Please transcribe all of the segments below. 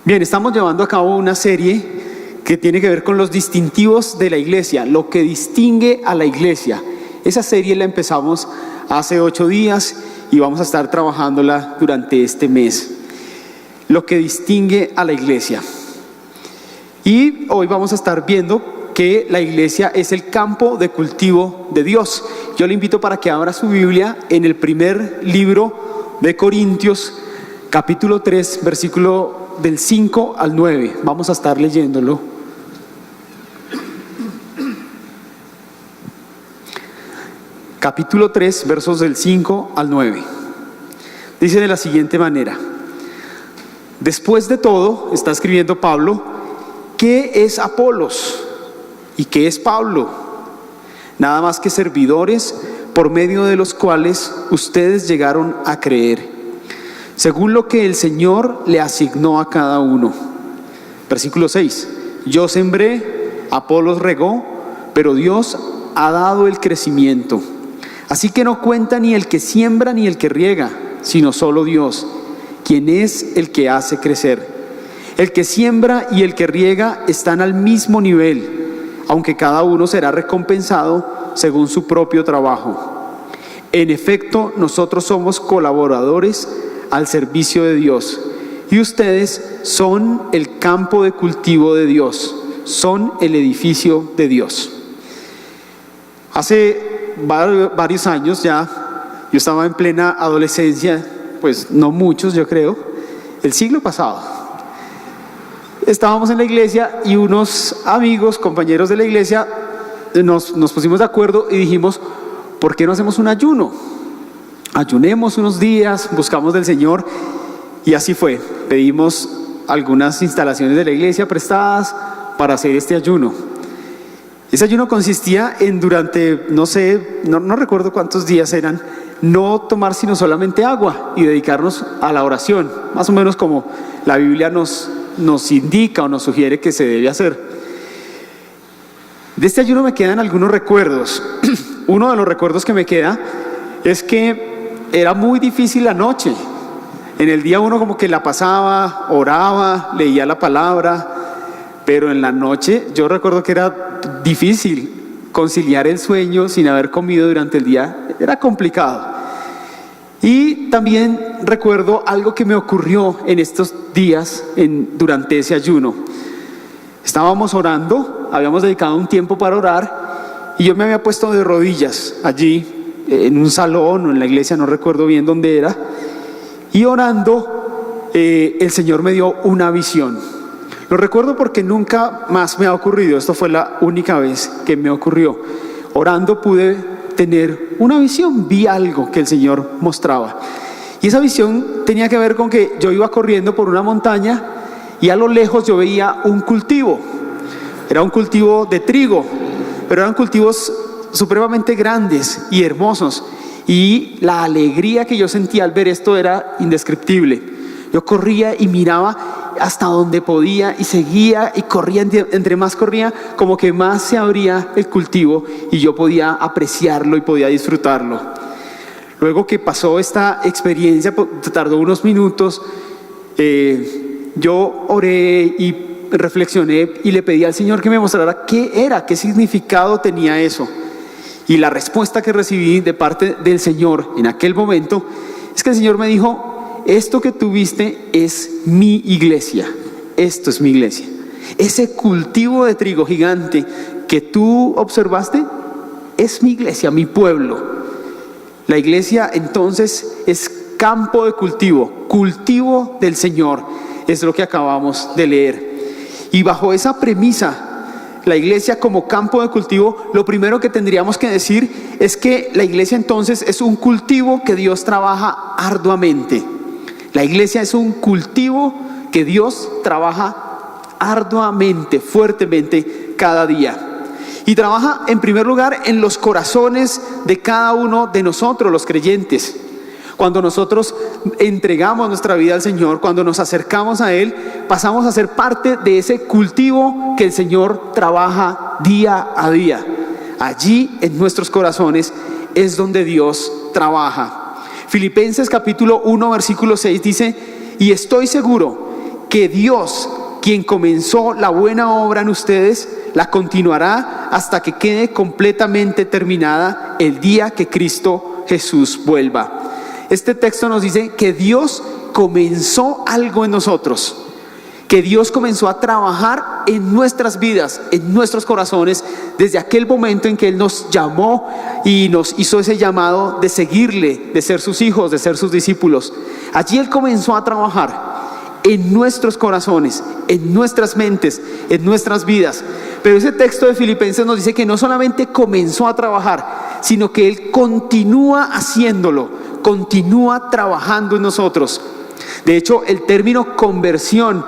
Bien, estamos llevando a cabo una serie que tiene que ver con los distintivos de la iglesia, lo que distingue a la iglesia. Esa serie la empezamos hace 8 días y vamos a estar trabajándola durante este mes. Lo que distingue a la iglesia. Y hoy vamos a estar viendo que la iglesia es el campo de cultivo de Dios. Yo le invito para que abra su Biblia en el primer libro de Corintios, capítulo 3, versículo del 5 al 9. Vamos a estar leyéndolo. Capítulo 3, versos del 5 al 9. Dice de la siguiente manera: después de todo, está escribiendo Pablo, ¿qué es Apolos? ¿Y qué es Pablo? Nada más que servidores por medio de los cuales ustedes llegaron a creer, según lo que el Señor le asignó a cada uno. Versículo 6. Yo sembré, Apolos regó, pero Dios ha dado el crecimiento. Así que no cuenta ni el que siembra ni el que riega, sino solo Dios, quien es el que hace crecer. El que siembra y el que riega están al mismo nivel, aunque cada uno será recompensado según su propio trabajo. En efecto, nosotros somos colaboradores al servicio de Dios, y ustedes son el campo de cultivo de Dios, son el edificio de Dios. Hace varios años ya, yo estaba en plena adolescencia, pues no muchos, yo creo, el siglo pasado. Estábamos en la iglesia y unos amigos, compañeros de la iglesia, nos pusimos de acuerdo y dijimos, ¿por qué no hacemos un ayuno? Ayunemos unos días, buscamos del Señor, y así fue. Pedimos algunas instalaciones de la iglesia prestadas para hacer este ayuno. Ese ayuno consistía en durante, no recuerdo cuántos días eran, no tomar sino solamente agua y dedicarnos a la oración, más o menos como la Biblia nos indica o nos sugiere que se debe hacer. De este ayuno me quedan algunos recuerdos. Uno de los recuerdos que me queda es que era muy difícil la noche. En el día uno como que la pasaba, oraba, leía la palabra, pero en la noche yo recuerdo que era difícil conciliar el sueño sin haber comido durante el día. Era complicado. Y también recuerdo algo que me ocurrió en estos días durante ese ayuno. Estábamos orando, habíamos dedicado un tiempo para orar, y yo me había puesto de rodillas allí en un salón o en la iglesia, no recuerdo bien dónde era, y orando el Señor me dio una visión. Lo recuerdo porque nunca más me ha ocurrido, esto fue la única vez que me ocurrió. Orando pude tener una visión, vi algo que el Señor mostraba, y esa visión tenía que ver con que yo iba corriendo por una montaña y a lo lejos yo veía un cultivo. Era un cultivo de trigo, pero eran cultivos supremamente grandes y hermosos, y la alegría que yo sentía al ver esto era indescriptible. Yo corría y miraba hasta donde podía y seguía y corría, entre más corría como que más se abría el cultivo y yo podía apreciarlo y podía disfrutarlo. Luego que pasó esta experiencia, tardó unos minutos, yo oré y reflexioné y le pedí al Señor que me mostrara qué era, qué significado tenía eso. Y la respuesta que recibí de parte del Señor en aquel momento es que el Señor me dijo: esto que tú viste es mi iglesia, esto es mi iglesia. Ese cultivo de trigo gigante que tú observaste es mi iglesia, mi pueblo. La iglesia entonces es campo de cultivo, cultivo del Señor, es lo que acabamos de leer. Y bajo esa premisa, la iglesia como campo de cultivo, lo primero que tendríamos que decir es que la iglesia entonces es un cultivo que Dios trabaja arduamente. La iglesia es un cultivo que Dios trabaja arduamente, fuertemente cada día. Y trabaja en primer lugar en los corazones de cada uno de nosotros, los creyentes. Cuando nosotros entregamos nuestra vida al Señor, cuando nos acercamos a Él, pasamos a ser parte de ese cultivo que el Señor trabaja día a día. Allí en nuestros corazones es donde Dios trabaja. Filipenses capítulo 1 versículo 6 dice: y estoy seguro que Dios, quien comenzó la buena obra en ustedes, la continuará hasta que quede completamente terminada el día que Cristo Jesús vuelva. Este texto nos dice que Dios comenzó algo en nosotros, que Dios comenzó a trabajar en nuestras vidas, en nuestros corazones, desde aquel momento en que Él nos llamó y nos hizo ese llamado de seguirle, de ser sus hijos, de ser sus discípulos. Allí Él comenzó a trabajar en nuestros corazones, en nuestras mentes, en nuestras vidas. Pero ese texto de Filipenses nos dice que no solamente comenzó a trabajar, sino que Él continúa haciéndolo, continúa trabajando en nosotros. De hecho, el término conversión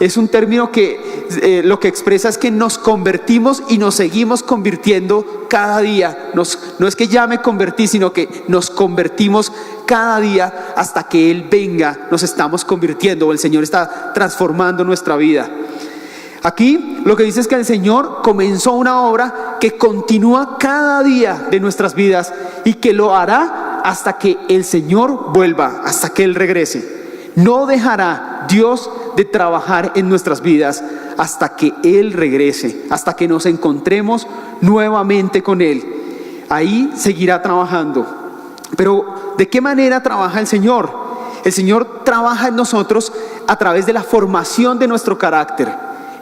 es un término que lo que expresa es que nos convertimos y nos seguimos convirtiendo cada día. No es que ya me convertí, sino que nos convertimos cada día hasta que Él venga. Nos estamos convirtiendo, o el Señor está transformando nuestra vida. Aquí lo que dice es que el Señor comenzó una obra que continúa cada día de nuestras vidas y que lo hará hasta que el Señor vuelva, hasta que Él regrese. No dejará Dios de trabajar en nuestras vidas hasta que Él regrese, hasta que nos encontremos nuevamente con Él. Ahí seguirá trabajando. Pero ¿de qué manera trabaja el Señor? El Señor trabaja en nosotros a través de la formación de nuestro carácter.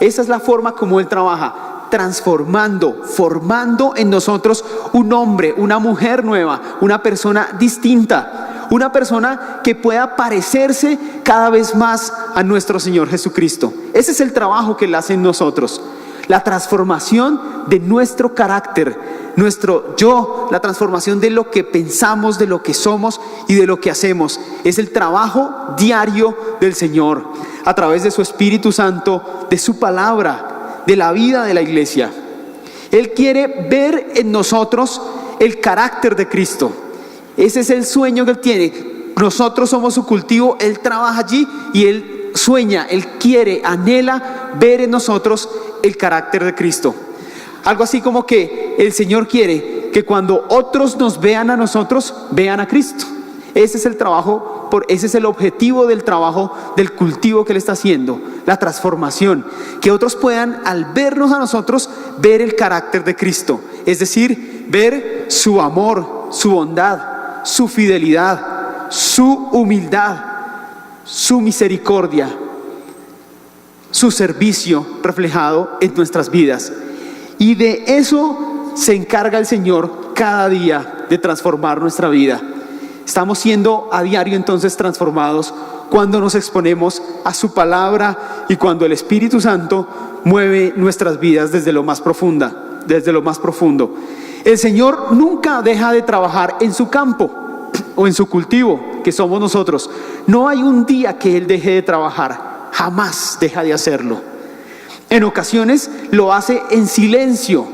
Esa es la forma como Él trabaja, transformando, formando en nosotros un hombre, una mujer nueva, una persona distinta. Una persona que pueda parecerse cada vez más a nuestro Señor Jesucristo. Ese es el trabajo que Él hace en nosotros. La transformación de nuestro carácter, nuestro yo, la transformación de lo que pensamos, de lo que somos y de lo que hacemos. Es el trabajo diario del Señor, a través de su Espíritu Santo, de su palabra, de la vida de la iglesia. Él quiere ver en nosotros el carácter de Cristo. Ese es el sueño que Él tiene. Nosotros somos su cultivo, Él trabaja allí y Él sueña, Él quiere, anhela ver en nosotros el carácter de Cristo. Algo así como que el Señor quiere que cuando otros nos vean a nosotros, vean a Cristo. Ese es el trabajo, ese es el objetivo del trabajo, del cultivo que Él está haciendo, la transformación. Que otros puedan, al vernos a nosotros, ver el carácter de Cristo. Es decir, ver su amor, su bondad, su fidelidad, su humildad, su misericordia, su servicio reflejado en nuestras vidas. Y de eso se encarga el Señor cada día, de transformar nuestra vida. Estamos siendo a diario entonces transformados cuando nos exponemos a su palabra y cuando el Espíritu Santo mueve nuestras vidas desde lo más profundo. El Señor nunca deja de trabajar en su campo o en su cultivo, que somos nosotros. No hay un día que Él deje de trabajar, jamás deja de hacerlo. En ocasiones lo hace en silencio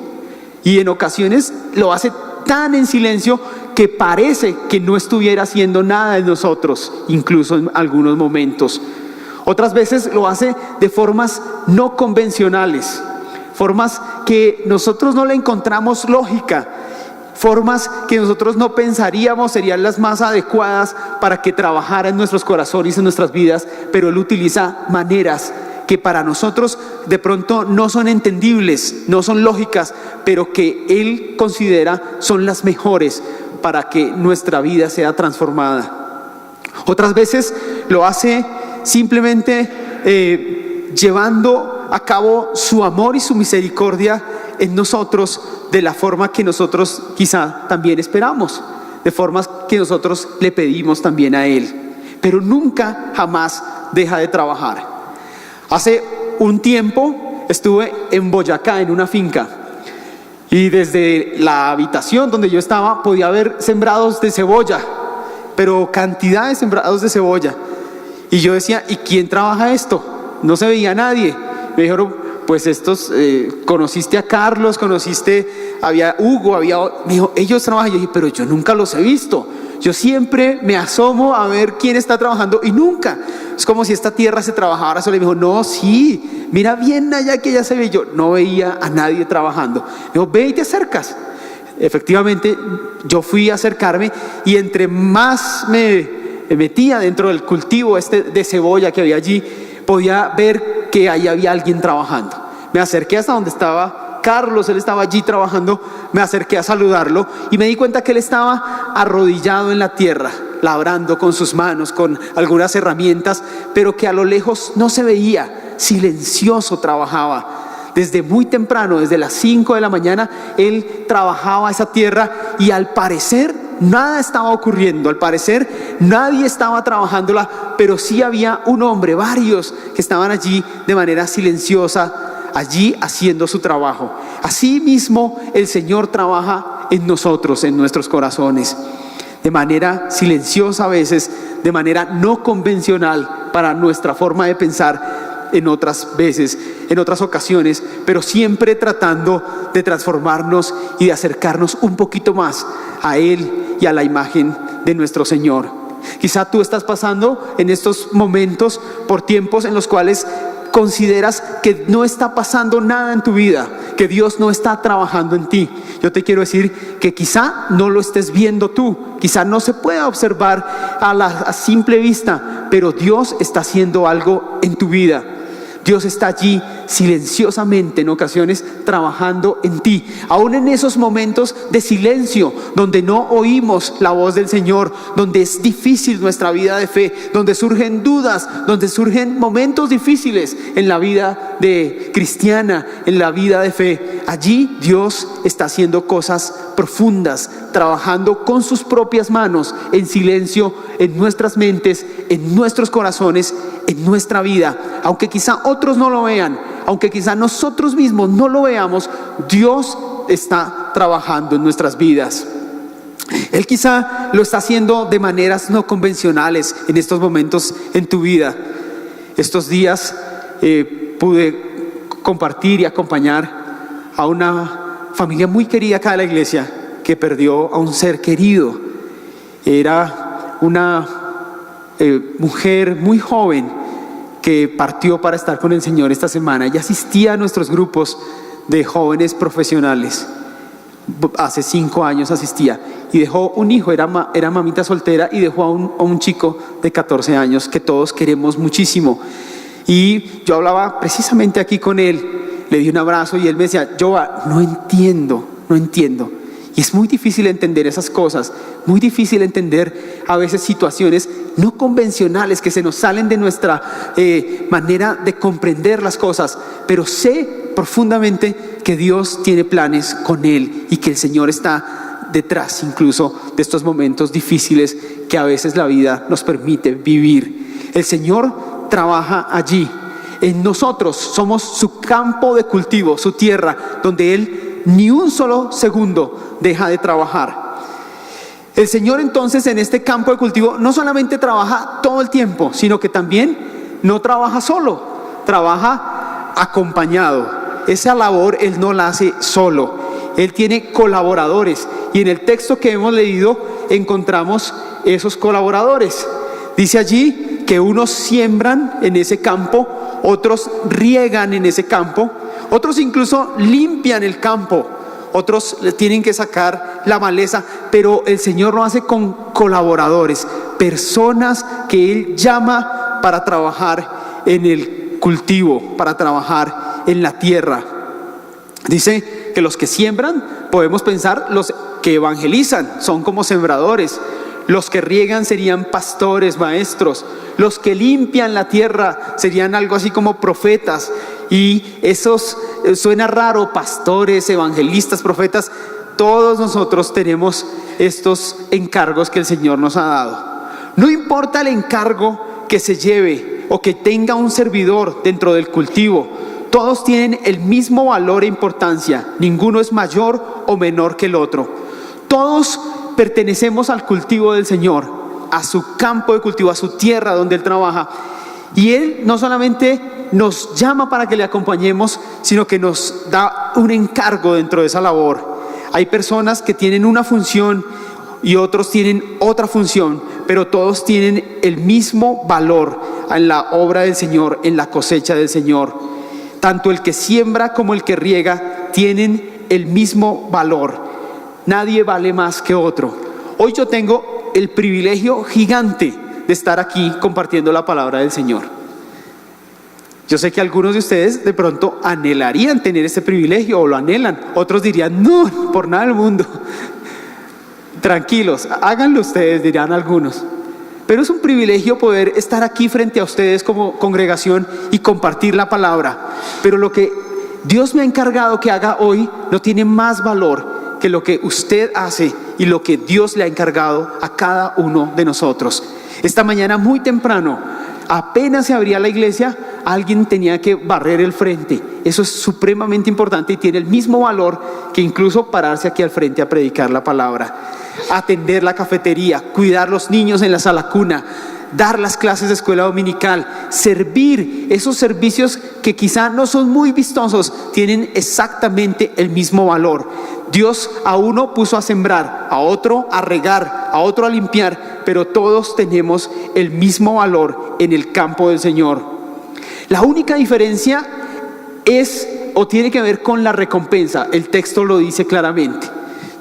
y en ocasiones lo hace tan en silencio que parece que no estuviera haciendo nada en nosotros, incluso en algunos momentos. Otras veces lo hace de formas no convencionales, formas que nosotros no le encontramos lógica, formas que nosotros no pensaríamos serían las más adecuadas para que trabajara en nuestros corazones, en nuestras vidas, pero Él utiliza maneras que para nosotros de pronto no son entendibles, no son lógicas, pero que Él considera son las mejores para que nuestra vida sea transformada. Otras veces lo hace simplemente llevando a cabo su amor y su misericordia en nosotros de la forma que nosotros quizá también esperamos, de formas que nosotros le pedimos también a Él, pero nunca jamás deja de trabajar. Hace un tiempo estuve en Boyacá, en una finca, y desde la habitación donde yo estaba podía ver sembrados de cebolla, pero cantidad de sembrados de cebolla. Y yo decía, ¿y quién trabaja esto? No se veía nadie. Me dijeron, pues estos, conociste a Carlos, había Hugo, me dijo, ellos trabajan. Yo dije, pero yo nunca los he visto. Yo siempre me asomo a ver quién está trabajando y nunca. Es como si esta tierra se trabajara sola. Y me dijo, no, sí, mira bien allá que ya se ve. Yo no veía a nadie trabajando. Me dijo, ve y te acercas. Efectivamente, yo fui a acercarme y entre más me metía dentro del cultivo de cebolla que había allí, podía ver que ahí había alguien trabajando. Me acerqué hasta donde estaba Carlos, él estaba allí trabajando, me acerqué a saludarlo y me di cuenta que él estaba arrodillado en la tierra, labrando con sus manos, con algunas herramientas, pero que a lo lejos no se veía, silencioso trabajaba. Desde muy temprano, desde las 5 de la mañana, él trabajaba esa tierra y al parecer nada estaba ocurriendo, al parecer nadie estaba trabajándola, pero sí había un hombre, varios que estaban allí de manera silenciosa, allí haciendo su trabajo. Así mismo el Señor trabaja en nosotros, en nuestros corazones, de manera silenciosa a veces, de manera no convencional para nuestra forma de pensar en otras veces, en otras ocasiones, pero siempre tratando de transformarnos y de acercarnos un poquito más a Él y a la imagen de nuestro Señor. Quizá tú estás pasando en estos momentos por tiempos en los cuales consideras que no está pasando nada en tu vida, que Dios no está trabajando en ti. Yo te quiero decir que quizá no lo estés viendo tú, quizá no se pueda observar a simple vista, pero Dios está haciendo algo en tu vida. Dios está allí silenciosamente en ocasiones trabajando en ti, aún en esos momentos de silencio donde no oímos la voz del Señor, donde es difícil nuestra vida de fe, donde surgen dudas, donde surgen momentos difíciles en la vida de cristiana, en la vida de fe. Allí Dios está haciendo cosas profundas, trabajando con sus propias manos en silencio en nuestras mentes, en nuestros corazones, en nuestra vida. Aunque quizá otros no lo vean, aunque quizá nosotros mismos no lo veamos, Dios está trabajando en nuestras vidas. Él quizá lo está haciendo de maneras no convencionales en estos momentos en tu vida. Estos días pude compartir y acompañar a una familia muy querida acá de la iglesia que perdió a un ser querido. Era una mujer muy joven que partió para estar con el Señor esta semana. Ella asistía a nuestros grupos de jóvenes profesionales. Hace 5 años asistía y dejó un hijo, era mamita soltera, y dejó a un chico de 14 años que todos queremos muchísimo. Y yo hablaba precisamente aquí con él, le di un abrazo y él me decía: Joa, no entiendo. Y es muy difícil entender esas cosas, muy difícil entender a veces situaciones no convencionales que se nos salen de nuestra manera de comprender las cosas, pero sé profundamente que Dios tiene planes con él y que el Señor está detrás incluso de estos momentos difíciles que a veces la vida nos permite vivir. El Señor trabaja allí. En nosotros somos su campo de cultivo, su tierra, donde Él ni un solo segundo deja de trabajar. El Señor entonces en este campo de cultivo no solamente trabaja todo el tiempo, sino que también no trabaja solo, trabaja acompañado. Esa labor Él no la hace solo, Él tiene colaboradores, y en el texto que hemos leído encontramos esos colaboradores. Dice allí que unos siembran en ese campo, otros riegan en ese campo, otros incluso limpian el campo, otros tienen que sacar la maleza, pero el Señor lo hace con colaboradores, personas que Él llama para trabajar en el cultivo, para trabajar en la tierra. Dice que los que siembran, podemos pensar, los que evangelizan son como sembradores, los que riegan serían pastores, maestros, los que limpian la tierra serían algo así como profetas. Y esos suena raro, pastores, evangelistas, profetas. Todos nosotros tenemos estos encargos que el Señor nos ha dado. No importa el encargo que se lleve o que tenga un servidor dentro del cultivo, todos tienen el mismo valor e importancia. Ninguno es mayor o menor que el otro. Todos pertenecemos al cultivo del Señor, a su campo de cultivo, a su tierra donde Él trabaja. Y Él no solamente nos llama para que le acompañemos, sino que nos da un encargo dentro de esa labor. Hay personas que tienen una función y otros tienen otra función, pero todos tienen el mismo valor en la obra del Señor, en la cosecha del Señor. Tanto el que siembra como el que riega tienen el mismo valor. Nadie vale más que otro. Hoy yo tengo el privilegio gigante de estar aquí compartiendo la palabra del Señor. Yo sé que algunos de ustedes de pronto anhelarían tener este privilegio o lo anhelan. Otros dirían, no, por nada del mundo. Tranquilos, háganlo ustedes, dirán algunos. Pero es un privilegio poder estar aquí frente a ustedes como congregación y compartir la palabra. Pero lo que Dios me ha encargado que haga hoy no tiene más valor que lo que usted hace y lo que Dios le ha encargado a cada uno de nosotros. Esta mañana muy temprano, apenas se abría la iglesia, alguien tenía que barrer el frente. Eso es supremamente importante y tiene el mismo valor que incluso pararse aquí al frente a predicar la palabra. Atender la cafetería, cuidar los niños en la sala cuna, dar las clases de escuela dominical, servir. Esos servicios que quizá no son muy vistosos tienen exactamente el mismo valor. Dios a uno puso a sembrar, a otro a regar, a otro a limpiar, pero todos tenemos el mismo valor en el campo del Señor. La única diferencia es o tiene que ver con la recompensa. El texto lo dice claramente.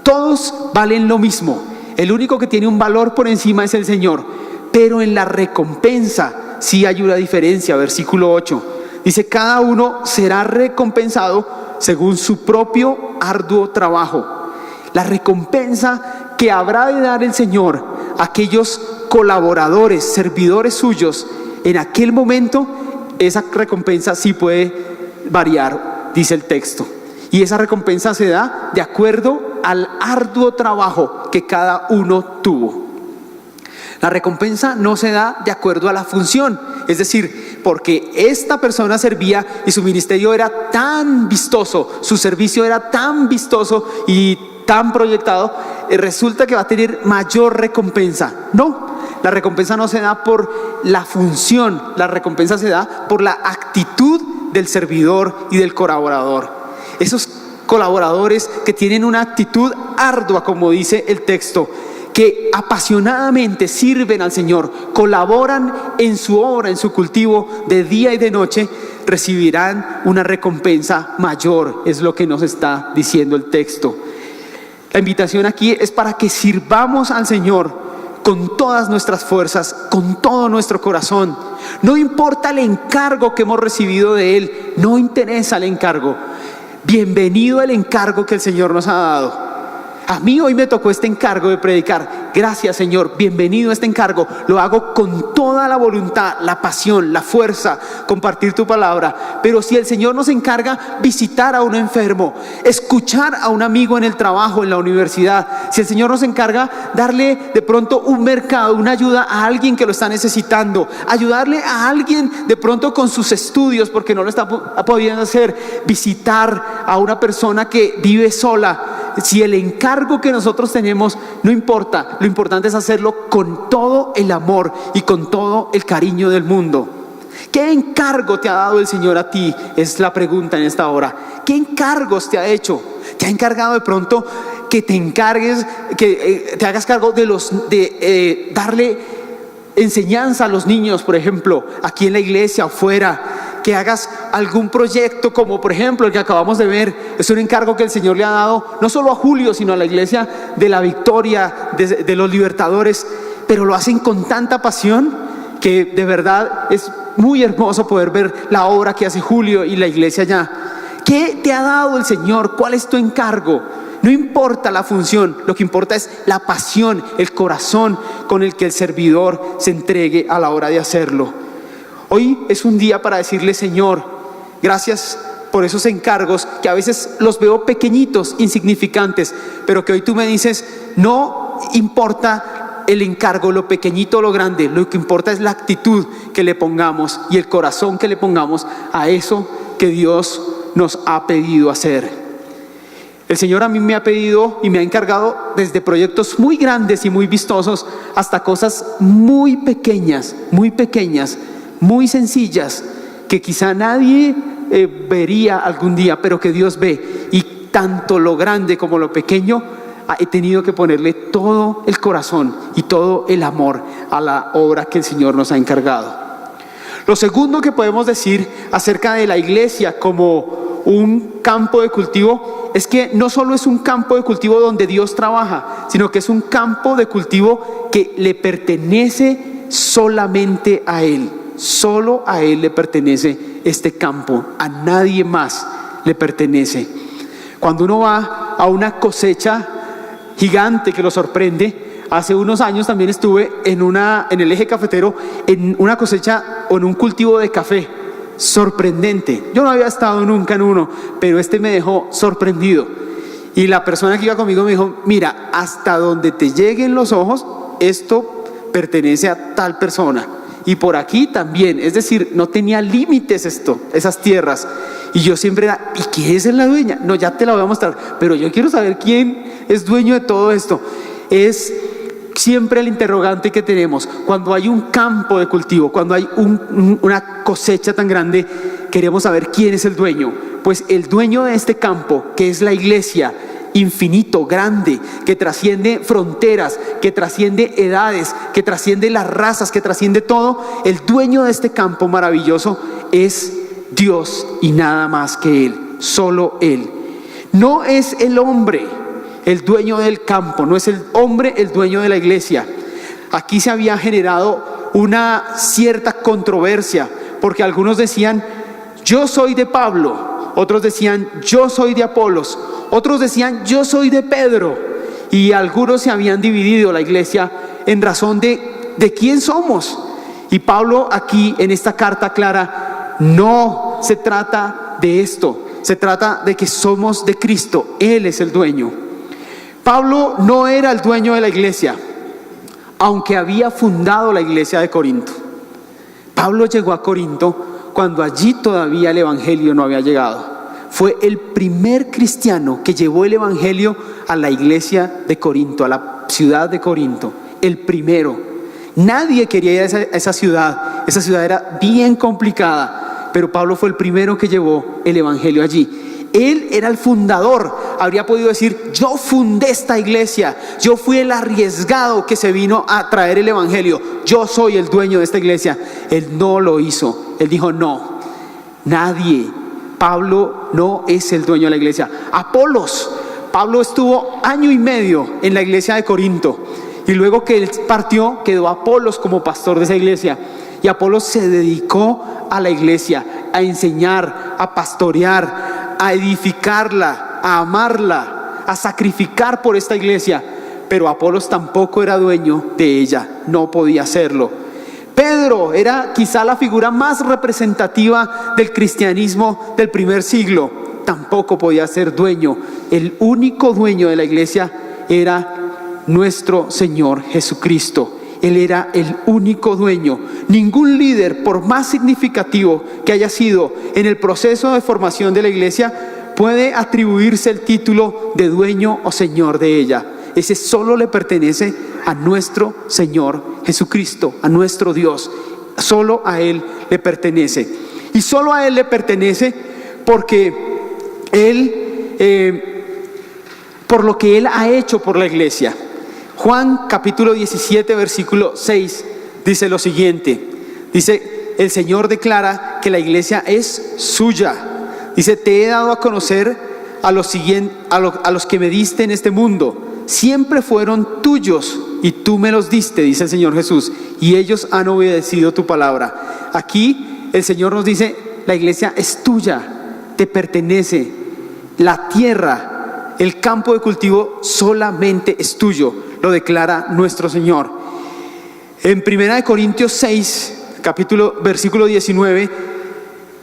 Todos valen lo mismo. El único que tiene un valor por encima es el Señor. Pero en la recompensa sí hay una diferencia. Versículo 8 dice: cada uno será recompensado según su propio arduo trabajo. La recompensa que habrá de dar el Señor a aquellos colaboradores, servidores suyos, en aquel momento, esa recompensa sí puede variar, dice el texto. Y esa recompensa se da de acuerdo al arduo trabajo que cada uno tuvo. La recompensa no se da de acuerdo a la función, es decir, porque esta persona servía y su ministerio era tan vistoso, su servicio era tan vistoso y tan proyectado, resulta que va a tener mayor recompensa. No, la recompensa no se da por la función, la recompensa se da por la actitud del servidor y del colaborador. Esos colaboradores que tienen una actitud ardua, como dice el texto, que apasionadamente sirven al Señor, colaboran en su obra, en su cultivo de día y de noche, recibirán una recompensa mayor, es lo que nos está diciendo el texto. La invitación aquí es para que sirvamos al Señor con todas nuestras fuerzas, con todo nuestro corazón. No importa el encargo que hemos recibido de Él, no interesa el encargo. Bienvenido el encargo que el Señor nos ha dado. A mí hoy me tocó este encargo de predicar. Gracias, Señor, bienvenido a este encargo. Lo hago con toda la voluntad, la pasión, la fuerza, compartir tu palabra. Pero si el Señor nos encarga visitar a un enfermo, escuchar a un amigo en el trabajo, en la universidad, si el Señor nos encarga darle de pronto un mercado, una ayuda a alguien que lo está necesitando, ayudarle a alguien de pronto con sus estudios porque no lo está pudiendo hacer, visitar a una persona que vive sola, si el encargo que nosotros tenemos no importa, lo importante es hacerlo con todo el amor y con todo el cariño del mundo. ¿Qué encargo te ha dado el Señor a ti? Es la pregunta en esta hora. ¿Qué encargos te ha hecho? ¿Te ha encargado de pronto que te encargues, que te hagas cargo de darle enseñanza a los niños, por ejemplo, aquí en la iglesia o fuera? Que hagas algún proyecto como por ejemplo el que acabamos de ver. Es un encargo que el Señor le ha dado no solo a Julio, sino a la iglesia de la Victoria, de los Libertadores, pero lo hacen con tanta pasión que de verdad es muy hermoso poder ver la obra que hace Julio y la iglesia allá. ¿Qué te ha dado el Señor? ¿Cuál es tu encargo? No importa la función, lo que importa es la pasión, el corazón con el que el servidor se entregue a la hora de hacerlo. Hoy es un día para decirle: Señor, gracias por esos encargos que a veces los veo pequeñitos, insignificantes, pero que hoy tú me dices, no importa el encargo, lo pequeñito o lo grande, lo que importa es la actitud que le pongamos y el corazón que le pongamos a eso que Dios nos ha pedido hacer. El Señor a mí me ha pedido y me ha encargado desde proyectos muy grandes y muy vistosos hasta cosas muy pequeñas, muy sencillas, que quizá nadie vería algún día, pero que Dios ve. Y tanto lo grande como lo pequeño, he tenido que ponerle todo el corazón y todo el amor a la obra que el Señor nos ha encargado. Lo segundo que podemos decir acerca de la iglesia como un campo de cultivo es que no solo es un campo de cultivo donde Dios trabaja, sino que es un campo de cultivo que le pertenece solamente a Él. Solo a Él le pertenece este campo, a nadie más le pertenece. Cuando uno va a una cosecha gigante que lo sorprende, hace unos años también estuve en el eje cafetero, en una cosecha o en un cultivo de café, sorprendente. Yo no había estado nunca en uno, pero este me dejó sorprendido. Y la persona que iba conmigo me dijo: mira, hasta donde te lleguen los ojos, esto pertenece a tal persona. Y por aquí también, es decir, no tenía límites esas tierras. Y yo siempre era: ¿y quién es la dueña? No, ya te la voy a mostrar, pero yo quiero saber quién es dueño de todo esto. Es siempre el interrogante que tenemos. Cuando hay un campo de cultivo, cuando hay una cosecha tan grande, queremos saber quién es el dueño. Pues el dueño de este campo, que es la iglesia, infinito, grande, que trasciende fronteras, que trasciende edades, que trasciende las razas, que trasciende todo, el dueño de este campo maravilloso es Dios y nada más que Él, solo Él. No es el hombre el dueño del campo, no es el hombre el dueño de la iglesia. Aquí se había generado una cierta controversia, porque algunos decían: yo soy de Pablo, otros decían: yo soy de Apolos, otros decían: yo soy de Pedro. Y algunos se habían dividido la iglesia en razón de quién somos. Y Pablo aquí en esta carta aclara: no se trata de esto, se trata de que somos de Cristo, Él es el dueño. Pablo no era el dueño de la iglesia, aunque había fundado la iglesia de Corinto. Pablo llegó a Corinto cuando allí todavía el evangelio no había llegado. Fue el primer cristiano que llevó el evangelio a la iglesia de Corinto, a la ciudad de Corinto, el primero. Nadie quería ir a esa ciudad era bien complicada, pero Pablo fue el primero que llevó el evangelio allí. Él era el fundador. Habría podido decir: yo fundé esta iglesia, yo fui el arriesgado que se vino a traer el evangelio, yo soy el dueño de esta iglesia. Él no lo hizo. Él dijo: no, nadie. Pablo no es el dueño de la iglesia. Apolos. Pablo estuvo 1 año y medio en la iglesia de Corinto, y luego que él partió, quedó Apolos como pastor de esa iglesia. Y Apolos se dedicó a la iglesia, a enseñar, a pastorear, a edificarla, a amarla, a sacrificar por esta iglesia. Pero Apolos tampoco era dueño de ella, no podía hacerlo. Pedro era quizá la figura más representativa del cristianismo del primer siglo, tampoco podía ser dueño. El único dueño de la iglesia era nuestro Señor Jesucristo. Él era el único dueño. Ningún líder, por más significativo que haya sido en el proceso de formación de la iglesia, puede atribuirse el título de dueño o señor de ella. Ese solo le pertenece a nuestro Señor Jesucristo, a nuestro Dios. Solo a Él le pertenece. Y solo a Él le pertenece porque por lo que Él ha hecho por la iglesia. Juan capítulo 17 versículo 6 dice lo siguiente. Dice: el Señor declara que la iglesia es suya. Dice: te he dado a conocer a los que me diste en este mundo. Siempre fueron tuyos y tú me los diste, dice el Señor Jesús, y ellos han obedecido tu palabra. Aquí el Señor nos dice: la iglesia es tuya, te pertenece. La tierra, el campo de cultivo solamente es tuyo, lo declara nuestro Señor. En 1 Corintios 6, versículo 19,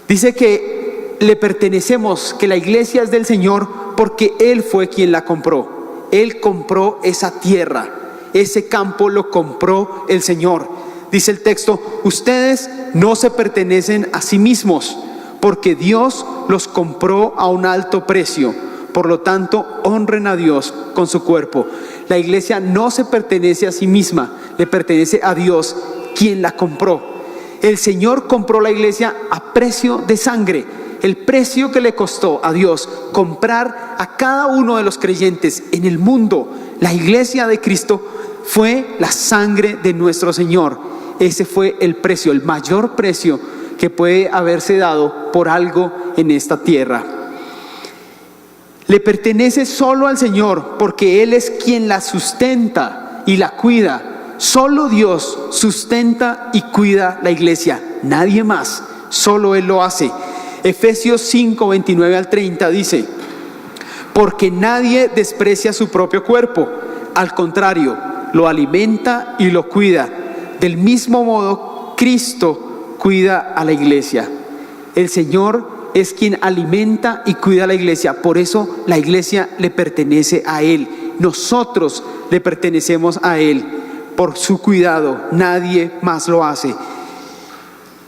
dice que le pertenecemos, que la iglesia es del Señor porque Él fue quien la compró. Él compró esa tierra, ese campo lo compró el Señor. Dice el texto: ustedes no se pertenecen a sí mismos, porque Dios los compró a un alto precio. Por lo tanto, honren a Dios con su cuerpo. La iglesia no se pertenece a sí misma, le pertenece a Dios, quien la compró. El Señor compró la iglesia a precio de sangre. El precio que le costó a Dios comprar a cada uno de los creyentes en el mundo, la iglesia de Cristo, fue la sangre de nuestro Señor. Ese fue el precio, el mayor precio que puede haberse dado por algo en esta tierra. Le pertenece solo al Señor porque Él es quien la sustenta y la cuida. Solo Dios sustenta y cuida la iglesia, nadie más, solo Él lo hace. Efesios 5, 29 al 30 dice: porque nadie desprecia su propio cuerpo, al contrario, lo alimenta y lo cuida. Del mismo modo, Cristo cuida a la iglesia. El Señor es quien alimenta y cuida a la iglesia, por eso la iglesia le pertenece a Él. Nosotros le pertenecemos a Él, por su cuidado, nadie más lo hace.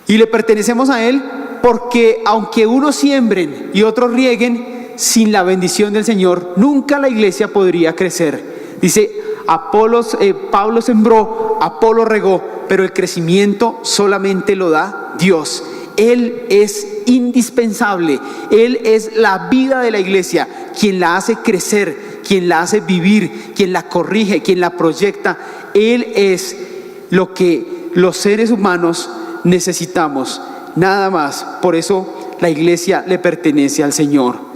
Y le pertenecemos a Él porque aunque unos siembren y otros rieguen, sin la bendición del Señor, nunca la iglesia podría crecer. Dice, Pablo sembró, Apolo regó, pero el crecimiento solamente lo da Dios. Él es indispensable, Él es la vida de la iglesia, quien la hace crecer, quien la hace vivir, quien la corrige, quien la proyecta. Él es lo que los seres humanos necesitamos, nada más. Por eso la iglesia le pertenece al Señor.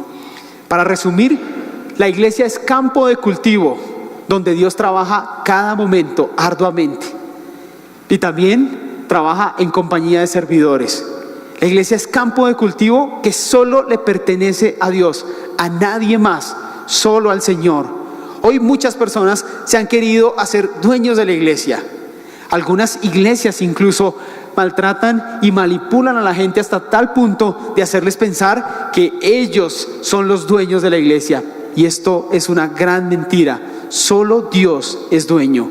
Para resumir, la iglesia es campo de cultivo donde Dios trabaja cada momento arduamente y también trabaja en compañía de servidores. La iglesia es campo de cultivo que solo le pertenece a Dios, a nadie más, solo al Señor. Hoy muchas personas se han querido hacer dueños de la iglesia. Algunas iglesias incluso maltratan y manipulan a la gente hasta tal punto de hacerles pensar que ellos son los dueños de la iglesia. Y esto es una gran mentira. Solo Dios es dueño.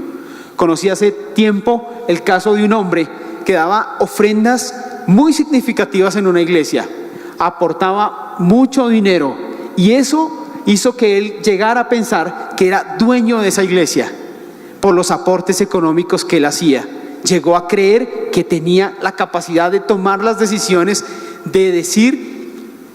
Conocí hace tiempo el caso de un hombre que daba ofrendas muy significativas en una iglesia. Aportaba mucho dinero y eso hizo que él llegara a pensar que era dueño de esa iglesia por los aportes económicos que él hacía. Llegó a creer que tenía la capacidad de tomar las decisiones, de decir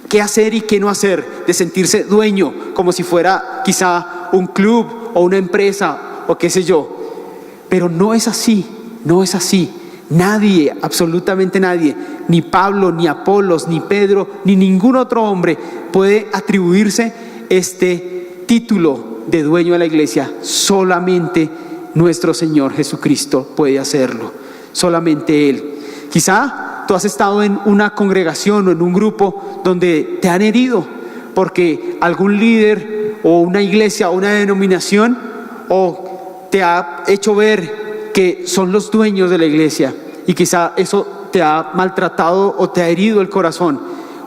qué hacer y qué no hacer, de sentirse dueño, como si fuera quizá un club o una empresa o qué sé yo. Pero no es así, no es así. Nadie, absolutamente nadie, ni Pablo, ni Apolos, ni Pedro, ni ningún otro hombre puede atribuirse este título de dueño de la iglesia. Solamente nuestro Señor Jesucristo puede hacerlo, solamente Él. Quizá tú has estado en una congregación o en un grupo donde te han herido porque algún líder o una iglesia o una denominación o te ha hecho ver que son los dueños de la iglesia y quizá eso te ha maltratado o te ha herido el corazón.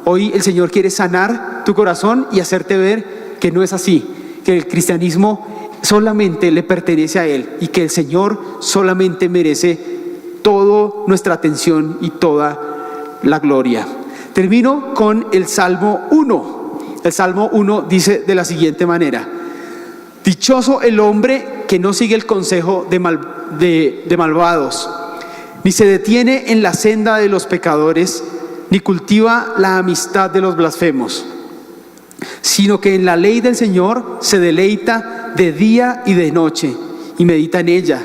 Hoy el Señor quiere sanar tu corazón y hacerte ver que no es así, que el cristianismo solamente le pertenece a Él y que el Señor solamente merece toda nuestra atención y toda la gloria. Termino con el Salmo 1. El Salmo 1 dice de la siguiente manera: dichoso el hombre que no sigue el consejo de malvados, ni se detiene en la senda de los pecadores, ni cultiva la amistad de los blasfemos, sino que en la ley del Señor se deleita de día y de noche y medita en ella.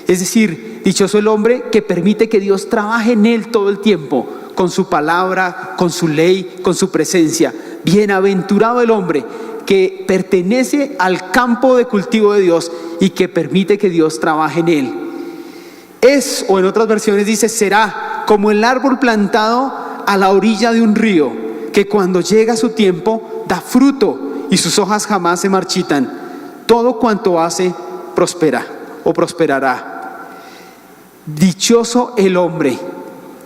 Es decir, dichoso el hombre que permite que Dios trabaje en él todo el tiempo, con su palabra, con su ley, con su presencia. Bienaventurado el hombre que pertenece al campo de cultivo de Dios y que permite que Dios trabaje en él. Es, o en otras versiones dice, será como el árbol plantado a la orilla de un río, que cuando llega su tiempo da fruto y sus hojas jamás se marchitan. Todo cuanto hace prospera o prosperará. Dichoso el hombre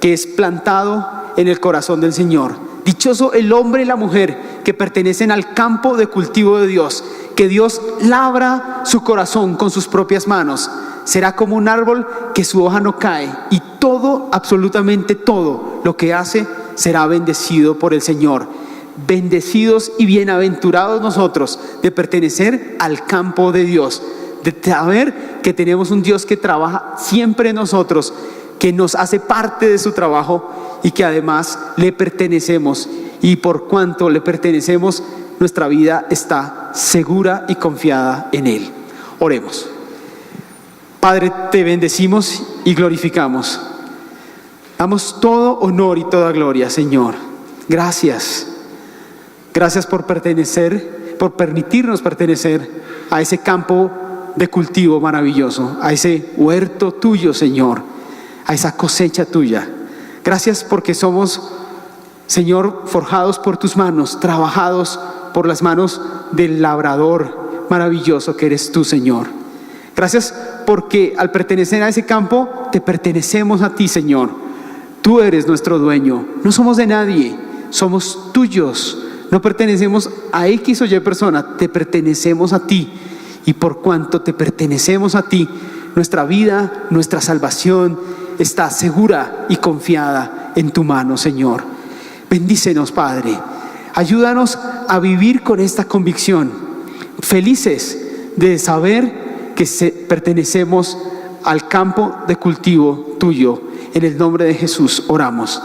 que es plantado en el corazón del Señor. Dichoso el hombre y la mujer que pertenecen al campo de cultivo de Dios, que Dios labra su corazón con sus propias manos. Será como un árbol que su hoja no cae y todo, absolutamente todo lo que hace será bendecido por el Señor. Bendecidos y bienaventurados nosotros de pertenecer al campo de Dios, de saber que tenemos un Dios que trabaja siempre en nosotros, que nos hace parte de su trabajo y que además le pertenecemos, y por cuanto le pertenecemos, nuestra vida está segura y confiada en Él. Oremos. Padre, te bendecimos y glorificamos. Damos todo honor y toda gloria, Señor. Gracias. Gracias por pertenecer, por permitirnos pertenecer a ese campo de cultivo maravilloso, a ese huerto tuyo, Señor, a esa cosecha tuya. Gracias porque somos, Señor, forjados por tus manos, trabajados por las manos del labrador maravilloso que eres tú, Señor. Gracias porque al pertenecer a ese campo, te pertenecemos a ti, Señor. Tú eres nuestro dueño, no somos de nadie, somos tuyos. No pertenecemos a X o Y persona, te pertenecemos a ti. Y por cuanto te pertenecemos a ti, nuestra vida, nuestra salvación está segura y confiada en tu mano, Señor. Bendícenos, Padre. Ayúdanos a vivir con esta convicción, felices de saber que pertenecemos al campo de cultivo tuyo. En el nombre de Jesús oramos.